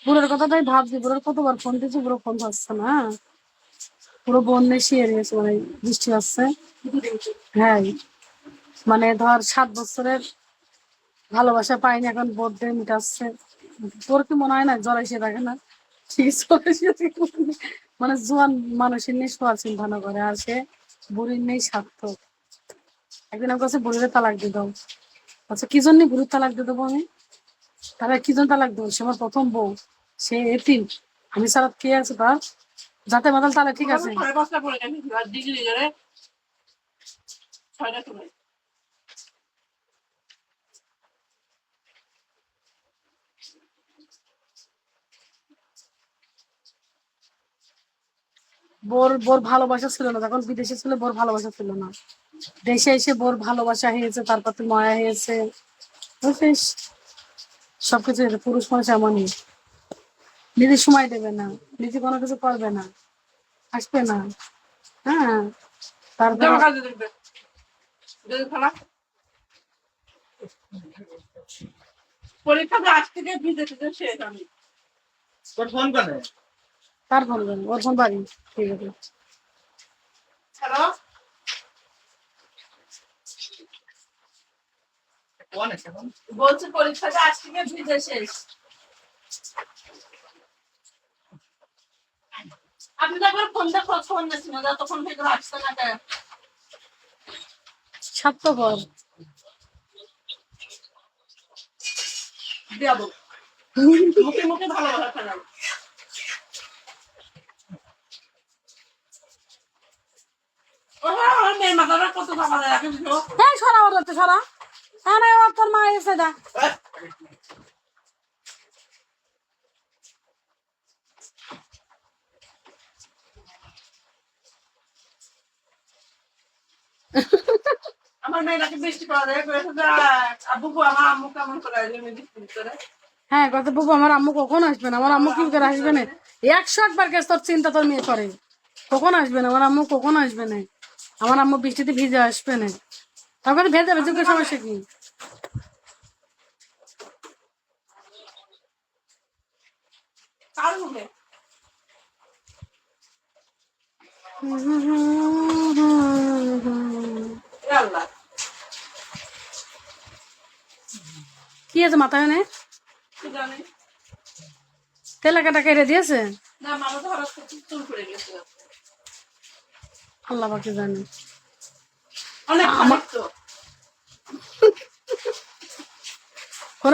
বুড়োর কথাটাই ভাবছি, বুড়োর কতবার ফোন দিয়েছি, বুড়ো ফোন ধরছে না। পুরো বন্যে শিয়ে গেছে, মানে বৃষ্টি হচ্ছে। হ্যাঁ, মানে ধর 7 বছরের ভালোবাসা পাইনি, এখন বোর্ডে মিটাচ্ছে। তোর কি মনে হয় না জ্বর এসে থাকে না? ঠিক মানে জোয়ান মানুষের নিয়ে শোয়ার চিন্তা না করে, আর সে বুড়ির নেই স্বার্থ। একদিন আমার কাছে বুড়িরে তালাক দিয়ে দাও। আচ্ছা, কি জন্য বুড়ির তালাক দিয়ে দেবো আমি? তারা কি জন্য তালাক দেবো? সে আমার প্রথম বউ, সে এতিম, আমি ছাড়া কে আছে তার? যাতে মাতাল তাহলে ঠিক আছে। বোর বোর ভালোবাসা ছিল না, যখন বিদেশে ছিল বোর ভালোবাসা ছিল না। দেশে এসে বোর ভালোবাসা হয়েছে, তার প্রতি মায়া হয়েছে, বুঝছিস? সবকিছু পুরুষ মানুষ এমনই, নিজে সময় দেবে না, নিজে কোনো কিছু করবে না, আসবে না। হ্যাঁ, তারপরে পরীক্ষা আজ থেকে ভিজেতে শেষ। আমি তোর ফোন করে তার ফোন করে, ওর ফোন বাড়ি। ঠিক আছে, হ্যালো, বলছি পরীক্ষাটা আজ থেকে ভিজে শেষ। আপনি তো একবার ফোনটা ফোন দিয়েছেন, তখন থেকে আসছে না কেন? স্বার্থপর দেবো, মুখে মুখে ভালোবাসা ফেলাম। সরা ওর সরা, তোর মা এসে দা। আমার মেয়েটাকে বৃষ্টি করা যায়, আব্বু আমার আম্মু কেমন করে হ্যাঁ, কত বুবু আমার আম্মু কখন আসবে না, আমার আম্মু কি করে আসবে না? 101 বার কেস তোর চিন্তা তোর মেয়ে করে, কখন আসবে না আমার আম্মু, কখন আসবে না? আমার আম্মু বৃষ্টিতে ভিজে আসবে না, তারপরে ভেজে ভেজে সমস্যা কি? কি আছে মাথায় নে? তেলাকাটা কেটে দিয়েছে, আল্লাহ পাকে জানে।